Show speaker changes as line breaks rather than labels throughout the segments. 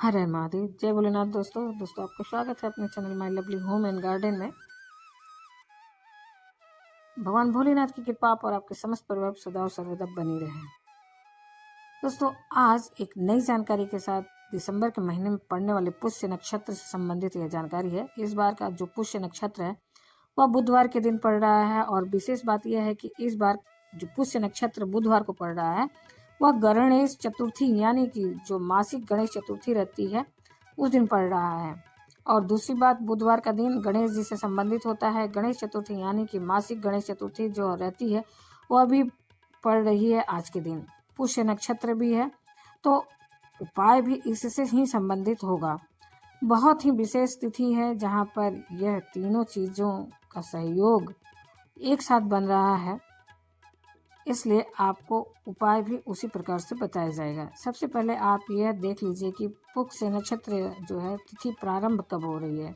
हर हर महादेव। जय भोलेनाथ। दोस्तों आपका स्वागत है अपने channel my lovely home and garden में। भगवान भोलेनाथ की कृपा पर आपके समस्त परिवार सदा और सर्वदा बनी रहे। दोस्तों आज एक नई जानकारी के साथ दिसंबर के महीने में पड़ने वाले पुष्य नक्षत्र से संबंधित यह जानकारी है। इस बार का जो पुष्य नक्षत्र है वह बुधवार के दिन पड़ रहा है और विशेष बात यह है कि इस बार जो पुष्य नक्षत्र बुधवार को पड़ रहा है वह गणेश चतुर्थी यानी कि जो मासिक गणेश चतुर्थी रहती है उस दिन पड़ रहा है। और दूसरी बात, बुधवार का दिन गणेश जी से संबंधित होता है। गणेश चतुर्थी यानी कि मासिक गणेश चतुर्थी जो रहती है वह भी पड़ रही है आज के दिन। पुष्य नक्षत्र भी है तो उपाय भी इससे ही संबंधित होगा। बहुत ही विशेष तिथि है जहाँ पर यह तीनों चीज़ों का सहयोग एक साथ बन रहा है, इसलिए आपको उपाय भी उसी प्रकार से बताया जाएगा। सबसे पहले आप यह देख लीजिए कि पुष्य नक्षत्र जो है तिथि प्रारंभ कब हो रही है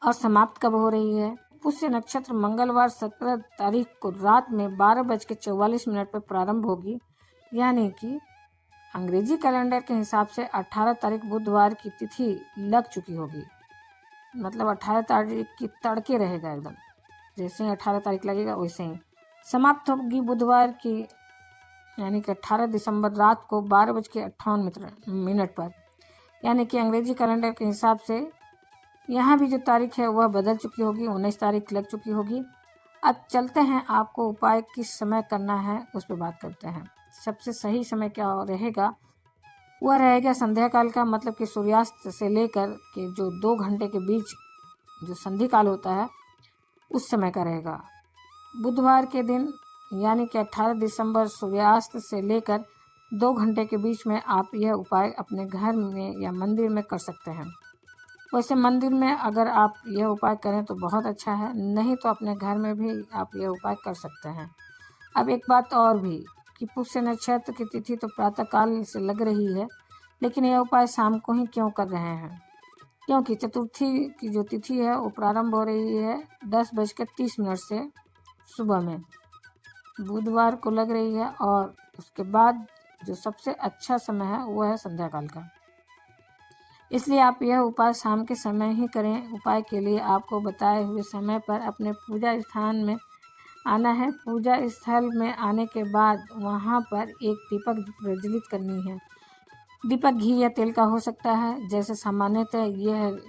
और समाप्त कब हो रही है। पुष्य नक्षत्र मंगलवार 17 तारीख को रात में 12:44 पर प्रारंभ होगी, यानी कि अंग्रेजी कैलेंडर के हिसाब से 18 तारीख बुधवार की तिथि लग चुकी होगी। मतलब 18 तारीख की तड़के रहेगा एकदम, जैसे ही 18 तारीख लगेगा वैसे ही समाप्त होगी बुधवार की, यानी कि 18 दिसंबर रात को 12:58 पर, यानी कि अंग्रेजी कैलेंडर के हिसाब से यहाँ भी जो तारीख है वह बदल चुकी होगी, 19 तारीख लग चुकी होगी। अब चलते हैं, आपको उपाय किस समय करना है उस पर बात करते हैं। सबसे सही समय क्या रहेगा, वह रहेगा संध्या काल का, मतलब कि सूर्यास्त से लेकर के जो 2 घंटे के बीच जो संधि काल होता है उस समय का रहेगा। बुधवार के दिन यानी कि 18 दिसंबर सूर्यास्त से लेकर 2 घंटे के बीच में आप यह उपाय अपने घर में या मंदिर में कर सकते हैं। वैसे मंदिर में अगर आप यह उपाय करें तो बहुत अच्छा है, नहीं तो अपने घर में भी आप यह उपाय कर सकते हैं। अब एक बात और भी कि पुष्य नक्षत्र की तिथि तो प्रातःकाल से लग रही है, लेकिन यह उपाय शाम को ही क्यों कर रहे हैं, क्योंकि चतुर्थी की जो तिथि है वो प्रारंभ हो रही है 10:30 से सुबह में बुधवार को लग रही है, और उसके बाद जो सबसे अच्छा समय है वह है संध्या काल का। इसलिए आप यह उपाय शाम के समय ही करें। उपाय के लिए आपको बताए हुए समय पर अपने पूजा स्थान में आना है। पूजा स्थल में आने के बाद वहां पर एक दीपक प्रज्वलित करनी है। दीपक घी या तेल का हो सकता है, जैसे सामान्यतः यह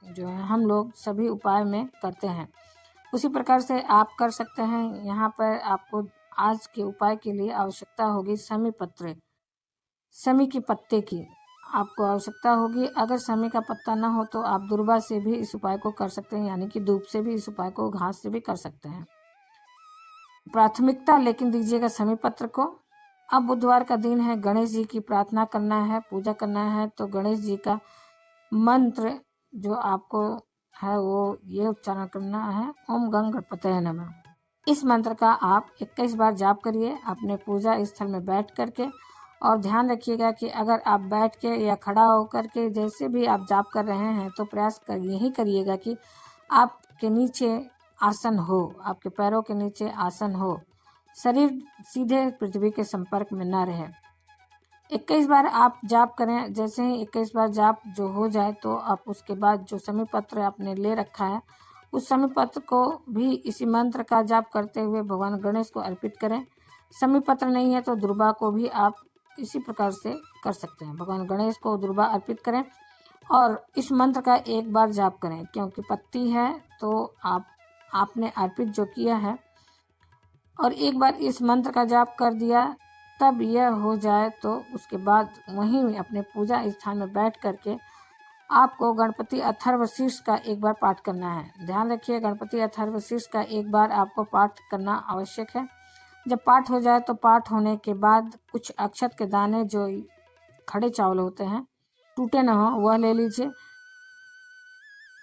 जो है हम लोग सभी उपाय में करते हैं उसी प्रकार से आप कर सकते हैं। यहाँ पर आपको आज के उपाय के लिए आवश्यकता होगी शमी पत्र, शमी के पत्ते की आपको आवश्यकता होगी। अगर शमी का पत्ता ना हो तो आप दुर्वा से भी इस उपाय को कर सकते हैं, यानी कि धूप से भी इस उपाय को, घास से भी कर सकते हैं। प्राथमिकता लेकिन दीजिएगा शमी पत्र को। अब बुधवार का दिन है, गणेश जी की प्रार्थना करना है, पूजा करना है, तो गणेश जी का मंत्र जो आपको है वो ये उच्चारण करना है, ओम गं गणपतये नमः। इस मंत्र का आप 21 बार जाप करिए अपने पूजा स्थल में बैठ करके। और ध्यान रखिएगा कि अगर आप बैठ के या खड़ा होकर के जैसे भी आप जाप कर रहे हैं तो प्रयास यही करिएगा कि आपके नीचे आसन हो, आपके पैरों के नीचे आसन हो, शरीर सीधे पृथ्वी के संपर्क में न रहे। 21 बार आप जाप करें। जैसे ही 21 बार जाप जो हो जाए तो आप उसके बाद जो शमी पत्र आपने ले रखा है उस शमी पत्र को भी इसी मंत्र का जाप करते हुए भगवान गणेश को अर्पित करें। शमी पत्र नहीं है तो दुर्वा को भी आप इसी प्रकार से कर सकते हैं। भगवान गणेश को दुर्वा अर्पित करें और इस मंत्र का एक बार जाप करें, क्योंकि पत्ती है तो आपने अर्पित जो किया है, और एक बार इस मंत्र का जाप कर दिया तब यह हो जाए तो उसके बाद वहीं अपने पूजा स्थान में बैठ करके आपको गणपति अथर्वशीर्ष का एक बार पाठ करना है। ध्यान रखिए, गणपति अथर्वशीर्ष का एक बार आपको पाठ करना आवश्यक है। जब पाठ हो जाए तो पाठ होने के बाद कुछ अक्षत के दाने जो खड़े चावल होते हैं, टूटे न हो, वह ले लीजिए।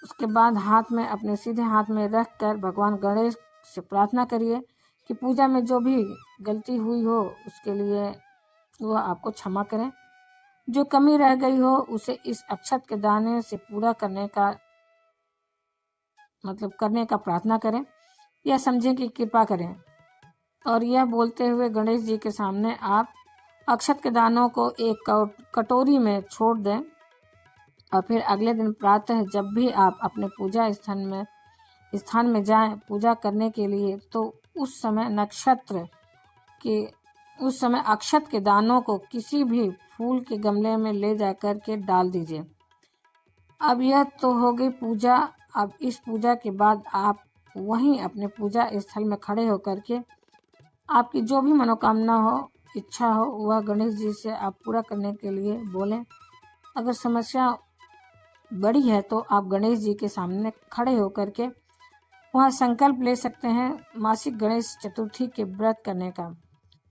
उसके बाद हाथ में, अपने सीधे हाथ में रख कर भगवान गणेश से प्रार्थना करिए कि पूजा में जो भी गलती हुई हो उसके लिए वह आपको क्षमा करें। जो कमी रह गई हो उसे इस अक्षत के दाने से पूरा करने का प्रार्थना करें, या समझें कि कृपा करें। और यह बोलते हुए गणेश जी के सामने आप अक्षत के दानों को एक कटोरी में छोड़ दें और फिर अगले दिन प्रातः जब भी आप अपने पूजा स्थान में जाएं पूजा करने के लिए, तो उस समय अक्षत के दानों को किसी भी फूल के गमले में ले जाकर के डाल दीजिए। अब यह तो हो गई पूजा। अब इस पूजा के बाद आप वहीं अपने पूजा स्थल में खड़े होकर के आपकी जो भी मनोकामना हो, इच्छा हो, वह गणेश जी से आप पूरा करने के लिए बोलें। अगर समस्या बड़ी है तो आप गणेश जी के सामने खड़े होकर के वहाँ संकल्प ले सकते हैं मासिक गणेश चतुर्थी के व्रत करने का,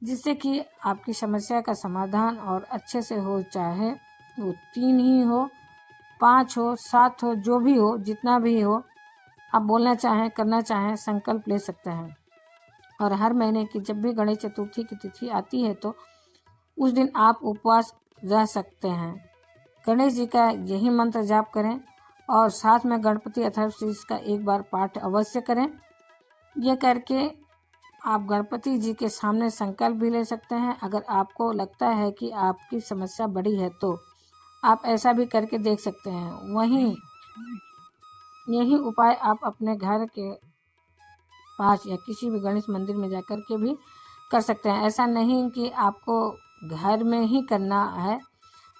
जिससे कि आपकी समस्या का समाधान और अच्छे से हो। चाहे वो 3 ही हो, 5 हो, 7 हो, जो भी हो, जितना भी हो, आप बोलना चाहें, करना चाहें, संकल्प ले सकते हैं। और हर महीने की जब भी गणेश चतुर्थी की तिथि आती है तो उस दिन आप उपवास रह सकते हैं। गणेश जी का यही मंत्र जाप करें और साथ में गणपति अथर्वशीर्ष का एक बार पाठ अवश्य करें। यह करके आप गणपति जी के सामने संकल्प भी ले सकते हैं। अगर आपको लगता है कि आपकी समस्या बड़ी है तो आप ऐसा भी करके देख सकते हैं। वहीं यही उपाय आप अपने घर के पास या किसी भी गणेश मंदिर में जाकर के भी कर सकते हैं। ऐसा नहीं कि आपको घर में ही करना है,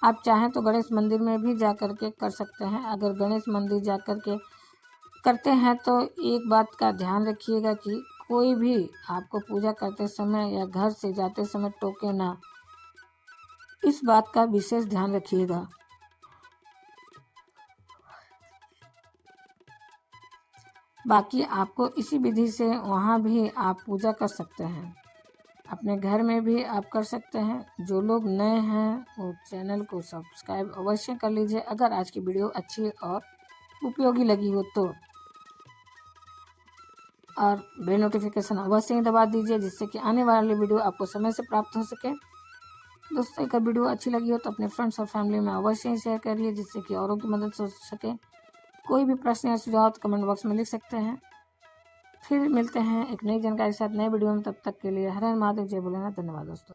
आप चाहें तो गणेश मंदिर में भी जा कर के कर सकते हैं। अगर गणेश मंदिर जा कर के करते हैं तो एक बात का ध्यान रखिएगा कि कोई भी आपको पूजा करते समय या घर से जाते समय टोके ना, इस बात का विशेष ध्यान रखिएगा। बाकी आपको इसी विधि से वहाँ भी आप पूजा कर सकते हैं, अपने घर में भी आप कर सकते हैं। जो लोग नए हैं वो चैनल को सब्सक्राइब अवश्य कर लीजिए। अगर आज की वीडियो अच्छी और उपयोगी लगी हो तो, और बेल नोटिफिकेशन अवश्य ही दबा दीजिए, जिससे कि आने वाली वीडियो आपको समय से प्राप्त हो सके। दोस्तों, अगर वीडियो अच्छी लगी हो तो अपने फ्रेंड्स और फैमिली में अवश्य ही शेयर करिए, जिससे कि औरों की मदद हो सके। कोई भी प्रश्न या सुझाव तो कमेंट बॉक्स में लिख सकते हैं। फिर मिलते हैं एक नई जानकारी के साथ नए वीडियो में। तब तक के लिए हर हर महादेव, जय भोलेनाथ। धन्यवाद दोस्तों।